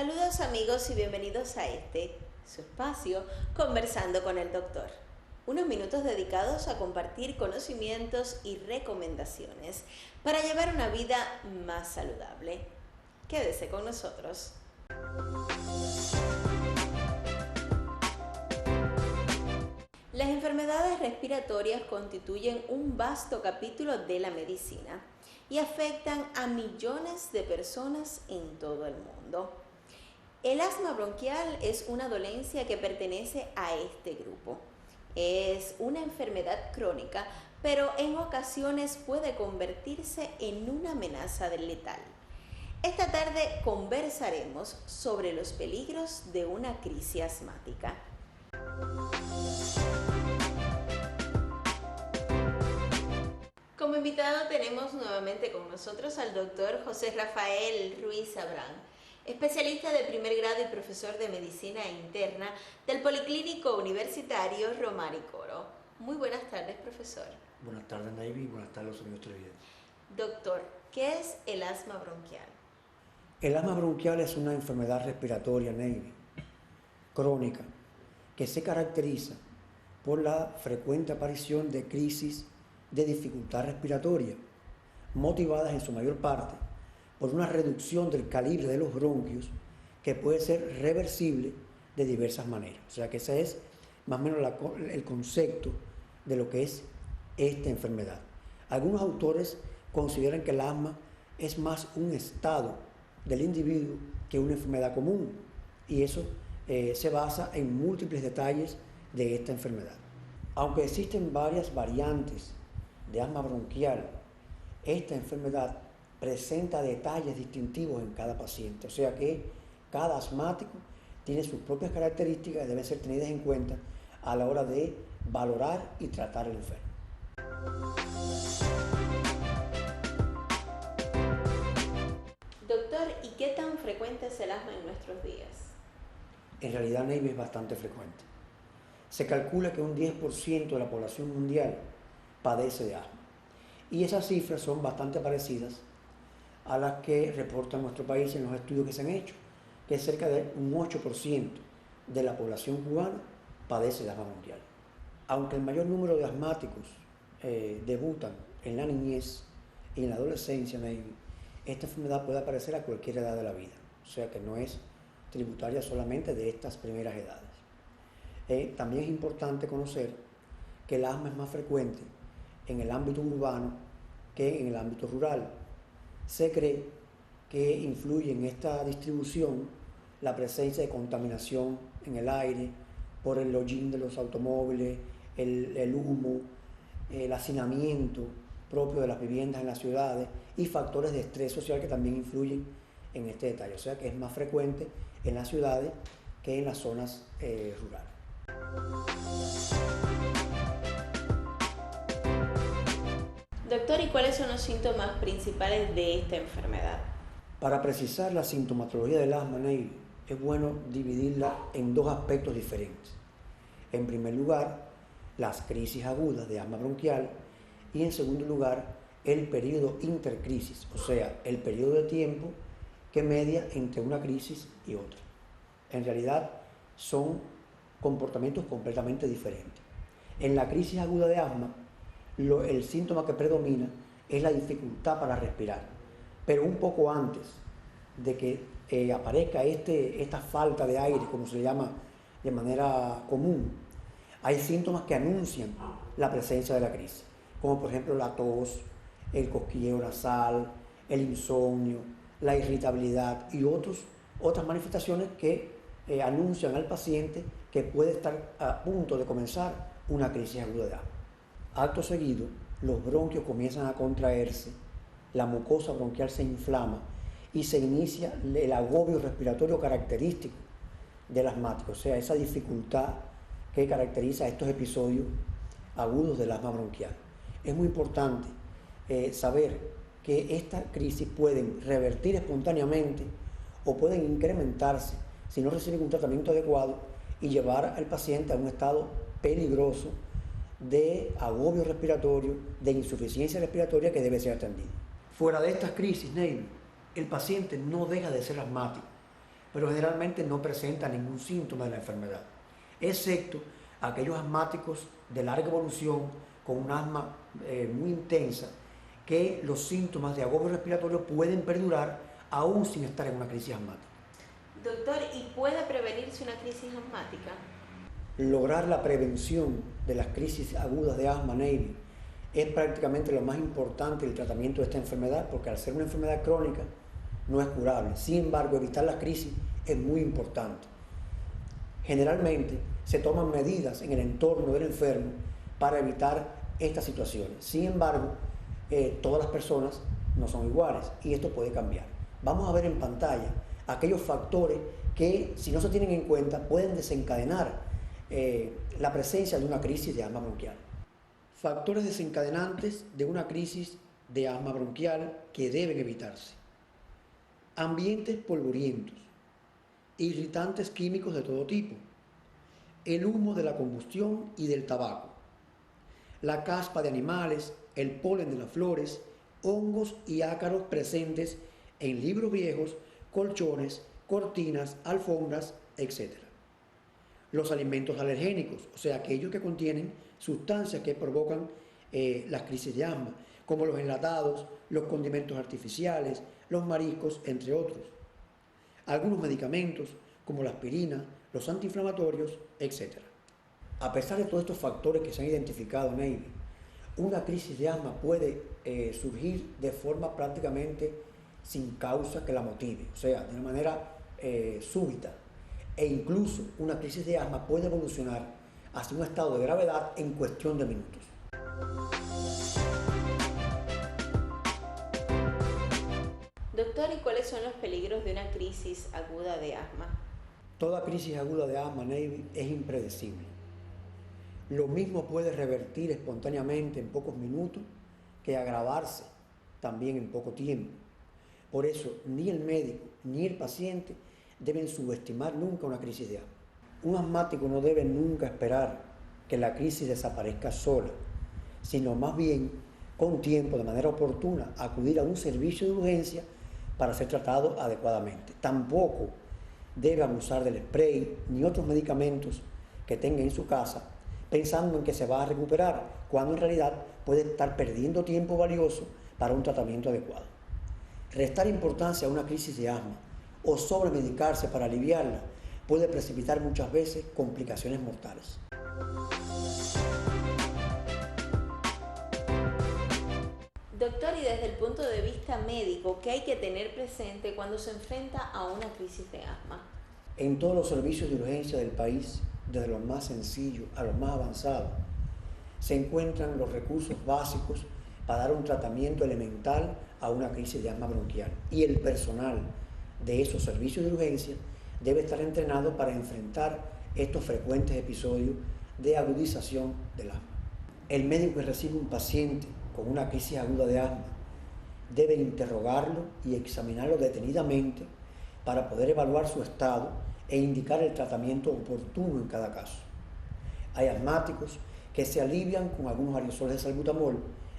Saludos amigos y bienvenidos a su espacio, Conversando con el Doctor. Unos minutos dedicados a compartir conocimientos y recomendaciones para llevar una vida más saludable. Quédese con nosotros. Las enfermedades respiratorias constituyen un vasto capítulo de la medicina y afectan a millones de personas en todo el mundo. El asma bronquial es una dolencia que pertenece a este grupo. Es una enfermedad crónica, pero en ocasiones puede convertirse en una amenaza letal. Esta tarde conversaremos sobre los peligros de una crisis asmática. Como invitado tenemos nuevamente con nosotros al doctor José Rafael Ruiz Abrán, especialista de primer grado y profesor de medicina interna del Policlínico Universitario Romari Coro. Muy buenas tardes, profesor. Buenas tardes, Navy, y buenas tardes a los amigos televidentes. Doctor, ¿qué es el asma bronquial? El asma bronquial es una enfermedad respiratoria, Navy, crónica, que se caracteriza por la frecuente aparición de crisis de dificultad respiratoria, motivadas en su mayor parte por una reducción del calibre de los bronquios que puede ser reversible de diversas maneras. O sea que ese es más o menos el concepto de lo que es esta enfermedad. Algunos autores consideran que el asma es más un estado del individuo que una enfermedad común, y eso se basa en múltiples detalles de esta enfermedad. Aunque existen varias variantes de asma bronquial, esta enfermedad presenta detalles distintivos en cada paciente, o sea que cada asmático tiene sus propias características y deben ser tenidas en cuenta a la hora de valorar y tratar al enfermo. Doctor, ¿y qué tan frecuente es el asma en nuestros días? En realidad, Navy, es bastante frecuente. Se calcula que un 10% de la población mundial padece de asma, y esas cifras son bastante parecidas a las que reporta nuestro país en los estudios que se han hecho, que es cerca de un 8% de la población cubana padece de asma bronquial. Aunque el mayor número de asmáticos debutan en la niñez y en la adolescencia, esta enfermedad puede aparecer a cualquier edad de la vida, o sea que no es tributaria solamente de estas primeras edades. También es importante conocer que el asma es más frecuente en el ámbito urbano que en el ámbito rural. Se cree que influye en esta distribución la presencia de contaminación en el aire por el hollín de los automóviles, el humo, el hacinamiento propio de las viviendas en las ciudades y factores de estrés social que también influyen en este detalle. O sea que es más frecuente en las ciudades que en las zonas rurales. Doctor, ¿y cuáles son los síntomas principales de esta enfermedad? Para precisar la sintomatología del asma, Neil, es bueno dividirla en dos aspectos diferentes. En primer lugar, las crisis agudas de asma bronquial, y en segundo lugar, el periodo intercrisis, o sea, el periodo de tiempo que media entre una crisis y otra. En realidad, son comportamientos completamente diferentes. En la crisis aguda de asma, el síntoma que predomina es la dificultad para respirar, pero un poco antes de que aparezca esta falta de aire, como se le llama de manera común, hay síntomas que anuncian la presencia de la crisis, como por ejemplo la tos, el cosquilleo nasal, el insomnio, la irritabilidad y otras manifestaciones que anuncian al paciente que puede estar a punto de comenzar una crisis aguda de asma. Acto seguido, los bronquios comienzan a contraerse, la mucosa bronquial se inflama y se inicia el agobio respiratorio característico del asmático, o sea, esa dificultad que caracteriza estos episodios agudos del asma bronquial. Es muy importante saber que estas crisis pueden revertir espontáneamente o pueden incrementarse si no reciben un tratamiento adecuado y llevar al paciente a un estado peligroso de agobio respiratorio, de insuficiencia respiratoria que debe ser atendido. Fuera de estas crisis, Neil, el paciente no deja de ser asmático, pero generalmente no presenta ningún síntoma de la enfermedad, excepto aquellos asmáticos de larga evolución con un asma muy intensa, que los síntomas de agobio respiratorio pueden perdurar aún sin estar en una crisis asmática. Doctor, ¿y puede prevenirse una crisis asmática? Lograr la prevención de las crisis agudas de asma, Navy, es prácticamente lo más importante del tratamiento de esta enfermedad, porque al ser una enfermedad crónica no es curable. Sin embargo, evitar las crisis es muy importante. Generalmente se toman medidas en el entorno del enfermo para evitar estas situaciones. Sin embargo, todas las personas no son iguales y esto puede cambiar. Vamos a ver en pantalla aquellos factores que, si no se tienen en cuenta, pueden desencadenar la presencia de una crisis de asma bronquial. Factores desencadenantes de una crisis de asma bronquial que deben evitarse: ambientes polvorientos, irritantes químicos de todo tipo, el humo de la combustión y del tabaco, la caspa de animales, el polen de las flores, hongos y ácaros presentes en libros viejos, colchones, cortinas, alfombras, etc. Los alimentos alergénicos, o sea, aquellos que contienen sustancias que provocan las crisis de asma, como los enlatados, los condimentos artificiales, los mariscos, entre otros. Algunos medicamentos, como la aspirina, los antiinflamatorios, etc. A pesar de todos estos factores que se han identificado, Navy, una crisis de asma puede surgir de forma prácticamente sin causa que la motive, o sea, de una manera súbita. E incluso una crisis de asma puede evolucionar hacia un estado de gravedad en cuestión de minutos. Doctor, ¿y cuáles son los peligros de una crisis aguda de asma? Toda crisis aguda de asma, Navy, es impredecible. Lo mismo puede revertir espontáneamente en pocos minutos que agravarse también en poco tiempo. Por eso, ni el médico ni el paciente deben subestimar nunca una crisis de asma. Un asmático no debe nunca esperar que la crisis desaparezca sola, sino más bien, con tiempo, de manera oportuna, acudir a un servicio de urgencia para ser tratado adecuadamente. Tampoco debe abusar del spray ni otros medicamentos que tenga en su casa, pensando en que se va a recuperar, cuando en realidad puede estar perdiendo tiempo valioso para un tratamiento adecuado. Restar importancia a una crisis de asma o sobremedicarse para aliviarla puede precipitar muchas veces complicaciones mortales. Doctor, y desde el punto de vista médico, ¿qué hay que tener presente cuando se enfrenta a una crisis de asma? En todos los servicios de urgencia del país, desde los más sencillos a los más avanzados, se encuentran los recursos básicos para dar un tratamiento elemental a una crisis de asma bronquial. Y el personal de esos servicios de urgencia debe estar entrenado para enfrentar estos frecuentes episodios de agudización del asma. El médico que recibe un paciente con una crisis aguda de asma debe interrogarlo y examinarlo detenidamente para poder evaluar su estado e indicar el tratamiento oportuno en cada caso. Hay asmáticos que se alivian con algunos aerosoles de salbutamol,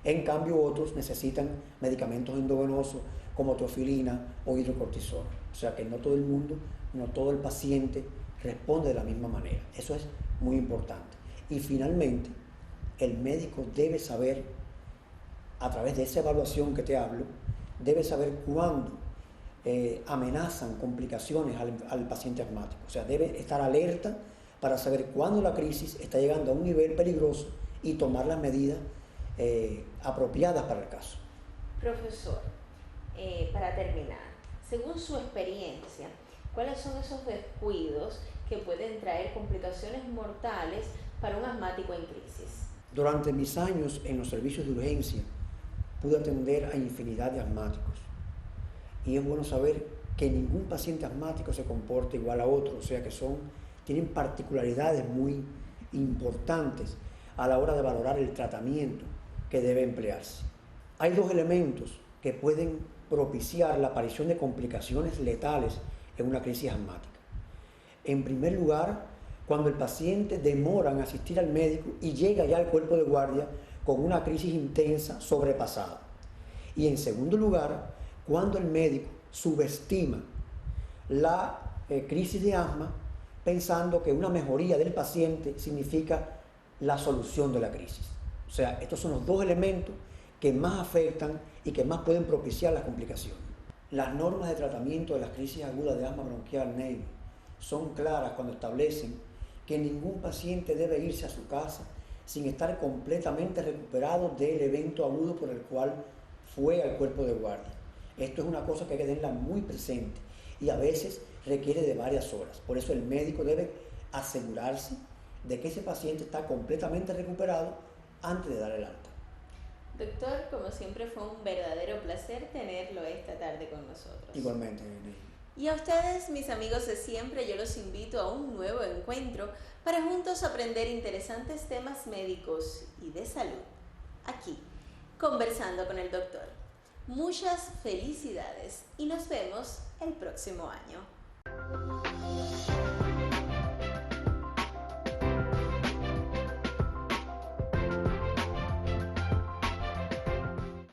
en cambio otros necesitan medicamentos endovenosos como teofilina o hidrocortisona. O sea que no todo el mundo, no todo el paciente responde de la misma manera. Eso es muy importante. Y finalmente, el médico debe saber, a través de esa evaluación que te hablo, debe saber cuándo amenazan complicaciones al paciente asmático. O sea, debe estar alerta para saber cuándo la crisis está llegando a un nivel peligroso y tomar las medidas apropiadas para el caso. Profesor, para terminar, según su experiencia, ¿cuáles son esos descuidos que pueden traer complicaciones mortales para un asmático en crisis? Durante mis años en los servicios de urgencia, pude atender a infinidad de asmáticos. Y es bueno saber que ningún paciente asmático se comporta igual a otro, o sea que tienen particularidades muy importantes a la hora de valorar el tratamiento que debe emplearse. Hay dos elementos que pueden propiciar la aparición de complicaciones letales en una crisis asmática. En primer lugar, cuando el paciente demora en asistir al médico y llega ya al cuerpo de guardia con una crisis intensa sobrepasada. Y en segundo lugar, cuando el médico subestima la crisis de asma pensando que una mejoría del paciente significa la solución de la crisis. O sea, estos son los dos elementos que más afectan y que más pueden propiciar las complicaciones. Las normas de tratamiento de las crisis agudas de asma bronquial, Navy, son claras cuando establecen que ningún paciente debe irse a su casa sin estar completamente recuperado del evento agudo por el cual fue al cuerpo de guardia. Esto es una cosa que hay que tenerla muy presente y a veces requiere de varias horas. Por eso el médico debe asegurarse de que ese paciente está completamente recuperado antes de dar el alta. Doctor, como siempre fue un verdadero placer tenerlo esta tarde con nosotros. Igualmente. Y a ustedes, mis amigos de siempre, yo los invito a un nuevo encuentro para juntos aprender interesantes temas médicos y de salud. Aquí, conversando con el doctor. Muchas felicidades y nos vemos el próximo año.